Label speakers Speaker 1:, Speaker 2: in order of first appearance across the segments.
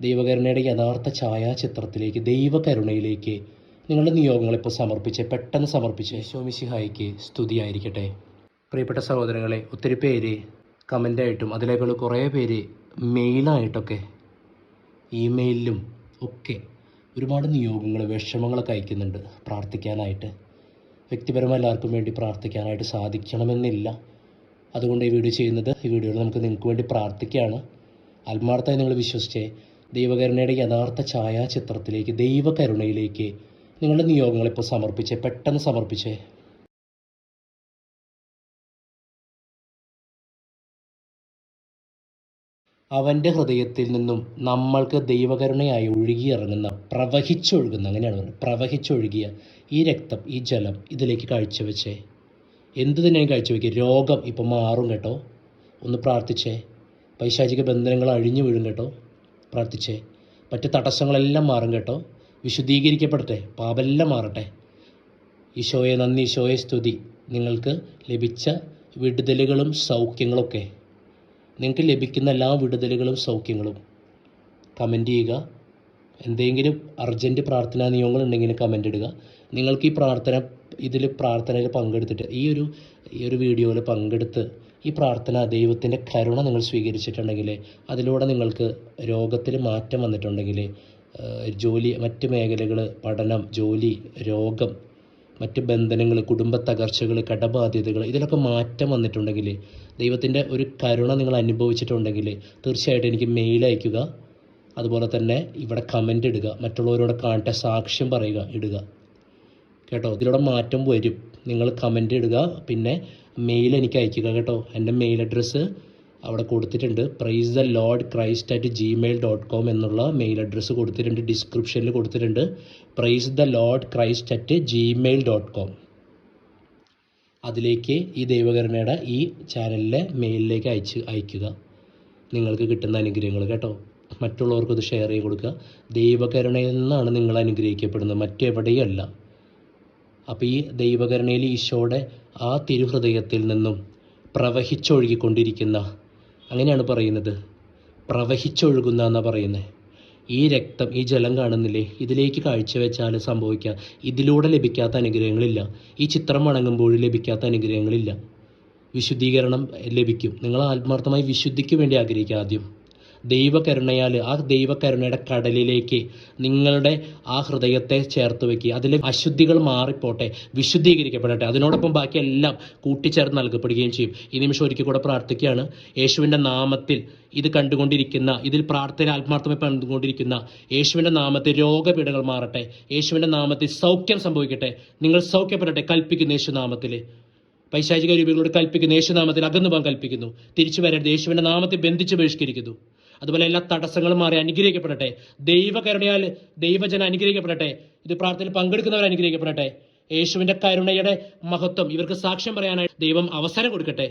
Speaker 1: ദൈവകരുണയുടെ യഥാർത്ഥ ഛായാചിത്രത്തിലേക്ക്, ദൈവകരുണയിലേക്ക് നിങ്ങളുടെ നിയോഗങ്ങൾ ഇപ്പോൾ പെട്ടെന്ന് സമർപ്പിച്ച് ഈശോ മിശിഹായ്ക്ക് സ്തുതിയായിരിക്കട്ടെ. പ്രിയപ്പെട്ട സഹോദരങ്ങളെ, ഒത്തിരി പേര് കമൻ്റായിട്ടും അതിലേക്കുള്ള കുറേ പേര് മെയിലായിട്ടൊക്കെ ഇമെയിലിലും ഒക്കെ ഒരുപാട് നിയോഗങ്ങൾ, വിഷമങ്ങളൊക്കെ അയക്കുന്നുണ്ട് പ്രാർത്ഥിക്കാനായിട്ട്. വ്യക്തിപരമായി എല്ലാവർക്കും വേണ്ടി പ്രാർത്ഥിക്കാനായിട്ട് സാധിക്കണമെന്നില്ല. അതുകൊണ്ട് ഈ വീഡിയോ ചെയ്യുന്നത്, ഈ വീഡിയോയിൽ നമുക്ക് നിങ്ങൾക്ക് വേണ്ടി പ്രാർത്ഥിക്കുകയാണ്. ആത്മാർത്ഥമായി നിങ്ങൾ വിശ്വസിച്ചേ ദൈവകരുണയുടെ യഥാർത്ഥ ഛായാചിത്രത്തിലേക്ക്, ദൈവകരുണയിലേക്ക് നിങ്ങളുടെ നിയോഗങ്ങൾ ഇപ്പോൾ പെട്ടെന്ന് സമർപ്പിച്ചേ. അവൻ്റെ ഹൃദയത്തിൽ നിന്നും നമ്മൾക്ക് ദൈവകരുണയായി ഒഴുകിയിറങ്ങുന്ന, പ്രവഹിച്ചൊഴുകുന്ന, അങ്ങനെയാണ് പറയുന്നത്, പ്രവഹിച്ചൊഴുകിയ ഈ രക്തം, ഈ ജലം ഇതിലേക്ക് കാഴ്ചവെച്ചേ. എന്തു തന്നെയാണ് കാഴ്ചവെക്കുക. രോഗം ഇപ്പം മാറും കേട്ടോ. ഒന്ന് പ്രാർത്ഥിച്ചേ. പൈശാചിക ബന്ധനങ്ങൾ അഴിഞ്ഞു വീഴും കേട്ടോ. പ്രാർത്ഥിച്ചേ. മറ്റ് തടസ്സങ്ങളെല്ലാം മാറും കേട്ടോ. വിശുദ്ധീകരിക്കപ്പെടട്ടെ. പാപമെല്ലാം മാറട്ടെ. ഈശോയെ നന്ദി, ഈശോയെ സ്തുതി. നിങ്ങൾക്ക് ലഭിച്ച വിടുതലുകളും സൗഖ്യങ്ങളൊക്കെ, നിങ്ങൾക്ക് ലഭിക്കുന്ന എല്ലാ വിടുതലുകളും സൗഖ്യങ്ങളും കമൻറ്റ് ചെയ്യുക. എന്തെങ്കിലും അർജൻറ്റ് പ്രാർത്ഥനാ നിയമങ്ങളുണ്ടെങ്കിൽ കമൻ്റ് ഇടുക. നിങ്ങൾക്ക് ഈ പ്രാർത്ഥനയിൽ പങ്കെടുത്തിട്ട്, ഈ ഒരു വീഡിയോയിൽ പങ്കെടുത്ത് ഈ പ്രാർത്ഥന, ദൈവത്തിൻ്റെ കരുണ നിങ്ങൾ സ്വീകരിച്ചിട്ടുണ്ടെങ്കിൽ, അതിലൂടെ നിങ്ങൾക്ക് രോഗത്തിൽ മാറ്റം വന്നിട്ടുണ്ടെങ്കിൽ, ജോലി, മറ്റ് മേഖലകൾ, പഠനം, ജോലി, രോഗം, മറ്റ് ബന്ധനങ്ങൾ, കുടുംബ തകർച്ചകൾ, കടബാധ്യതകൾ, ഇതിലൊക്കെ മാറ്റം വന്നിട്ടുണ്ടെങ്കിൽ, ദൈവത്തിൻ്റെ ഒരു കരുണ നിങ്ങൾ അനുഭവിച്ചിട്ടുണ്ടെങ്കിൽ തീർച്ചയായിട്ടും എനിക്ക് മെയിൽ അയയ്ക്കുക. അതുപോലെ തന്നെ ഇവിടെ കമൻ്റ് ഇടുക. മറ്റുള്ളവരോട് കാണട്ടെ, സാക്ഷ്യം പറയുക, ഇടുക കേട്ടോ. ഇതിലൂടെ മാറ്റം വരും. നിങ്ങൾ കമൻ്റ് ഇടുക, പിന്നെ മെയിൽ എനിക്ക് അയയ്ക്കുക കേട്ടോ. എൻ്റെ മെയിൽ അഡ്രസ്സ് അവിടെ കൊടുത്തിട്ടുണ്ട്. praise-the-lord-christ@gmail.com എന്നുള്ള മെയിൽ അഡ്രസ്സ് കൊടുത്തിട്ടുണ്ട്. ഡിസ്ക്രിപ്ഷനിൽ കൊടുത്തിട്ടുണ്ട്. praise-the-lord-christ@gmail.com. അതിലേക്ക് ഈ ദൈവകരുണയുടെ ഈ ചാനലിലെ മെയിലിലേക്ക് അയയ്ക്കുക. നിങ്ങൾക്ക് കിട്ടുന്ന അനുഗ്രഹങ്ങൾ കേട്ടോ. മറ്റുള്ളവർക്കത് ഷെയർ ചെയ്ത് കൊടുക്കുക. ദൈവകരുണയിൽ നിന്നാണ് നിങ്ങൾ അനുഗ്രഹിക്കപ്പെടുന്നത്, മറ്റെവിടെയല്ല. അപ്പോൾ ഈ ദൈവകരുണയിൽ ഈശോയുടെ ആ തിരുഹൃദയത്തിൽ നിന്നും പ്രവഹിച്ചൊഴുകിക്കൊണ്ടിരിക്കുന്ന, അങ്ങനെയാണ് പറയുന്നത്, പ്രവഹിച്ചൊഴുകുന്ന എന്നാണ് പറയുന്നത്. ഈ രക്തം, ഈ ജലം കാണുന്നില്ലേ, ഇതിലേക്ക് കാഴ്ചവെച്ചാൽ സംഭവിക്കുക, ഇതിലൂടെ ലഭിക്കാത്ത അനുഗ്രഹങ്ങളില്ല. ഈ ചിത്രം വണങ്ങുമ്പോൾ ലഭിക്കാത്ത അനുഗ്രഹങ്ങളില്ല. വിശുദ്ധീകരണം ലഭിക്കും. നിങ്ങൾ ആത്മാർത്ഥമായി വിശുദ്ധിക്ക് വേണ്ടി ആഗ്രഹിക്കുക. ആദ്യം ദൈവകരുണയാൽ ആ ദൈവകരുണയുടെ കടലിലേക്ക് നിങ്ങളുടെ ആ ഹൃദയത്തെ ചേർത്ത് വയ്ക്കുക. അതിലെ അശുദ്ധികൾ മാറിപ്പോട്ടെ, വിശുദ്ധീകരിക്കപ്പെടട്ടെ. അതിനോടൊപ്പം ബാക്കിയെല്ലാം കൂട്ടിച്ചേർത്ത് നൽകപ്പെടുകയും ചെയ്യും. ഈ നിമിഷം ഒരിക്കൽ കൂടെ പ്രാർത്ഥിക്കുകയാണ്. യേശുവിൻ്റെ നാമത്തിൽ ഇത് കണ്ടുകൊണ്ടിരിക്കുന്ന, ഇതിൽ പ്രാർത്ഥന ആത്മാർത്ഥമായി കണ്ടുകൊണ്ടിരിക്കുന്ന, യേശുവിൻ്റെ നാമത്തിൽ രോഗപീഠകൾ മാറട്ടെ. യേശുവിൻ്റെ നാമത്തിൽ സൗഖ്യം സംഭവിക്കട്ടെ. നിങ്ങൾ സൗഖ്യപ്പെടട്ടെ. കൽപ്പിക്കുന്ന യേശുനാമത്തിൽ. പൈശാചിക രൂപങ്ങളോട് കൽപ്പിക്കുന്നു. യേശുനാമത്തിൽ അകന്നു പോകാൻ കൽപ്പിക്കുന്നു. തിരിച്ചു വരരുത്. യേശുവിൻ്റെ നാമത്തിൽ ബന്ധിച്ച് ബഹിഷ്കരിക്കുന്നു. അതുപോലെ എല്ലാ തടസ്സങ്ങളും മാറി അനുഗ്രഹിക്കപ്പെടട്ടെ. ദൈവകരുണയാൽ ദൈവജനം അനുഗ്രഹിക്കപ്പെടട്ടെ. ഇത് പ്രാർത്ഥനയിൽ പങ്കെടുക്കുന്നവർ അനുഗ്രഹിക്കപ്പെടട്ടെ. യേശുവിൻ്റെ കരുണയുടെ മഹത്വം ഇവർക്ക് സാക്ഷ്യം പറയാനായി ദൈവം അവസരം കൊടുക്കട്ടെ.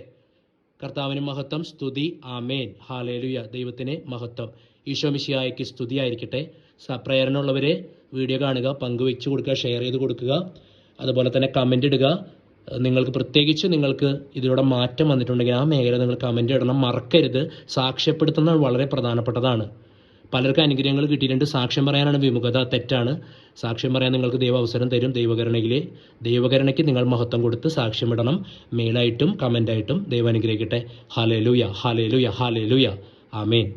Speaker 1: കർത്താവിന് മഹത്വം, സ്തുതി, ആമേൻ, ഹല്ലേലൂയ. ദൈവത്തിന് മഹത്വം. ഈശോ മിശിഹായ്ക്ക് സ്തുതിയായിരിക്കട്ടെ. പ്രേരണയുള്ളവരെ വീഡിയോ കാണുക, പങ്കുവെച്ച് കൊടുക്കുക, ഷെയർ ചെയ്ത് കൊടുക്കുക. അതുപോലെ തന്നെ കമൻ്റ് ഇടുക. നിങ്ങൾക്ക് ഇതിലൂടെ മാറ്റം വന്നിട്ടുണ്ടെങ്കിൽ ആ മേഖല നിങ്ങൾ കമൻ്റ് ഇടണം, മറക്കരുത്. സാക്ഷ്യപ്പെടുത്തുന്നത് വളരെ പ്രധാനപ്പെട്ടതാണ്. പലർക്കും അനുഗ്രഹങ്ങൾ കിട്ടിയിട്ടുണ്ട്. സാക്ഷ്യം പറയാനാണ് വിമുഖത, തെറ്റാണ്. സാക്ഷ്യം പറയാൻ നിങ്ങൾക്ക് ദൈവം അവസരം തരും. ദൈവകരുണയ്ക്ക് നിങ്ങൾ മഹത്വം കൊടുത്ത് സാക്ഷ്യമിടണം. മെയിലായിട്ടും കമൻ്റായിട്ടും. ദൈവം അനുഗ്രഹിക്കട്ടെ. ഹല്ലേലൂയ, ഹല്ലേലൂയ, ഹല്ലേലൂയ, ആമേൻ.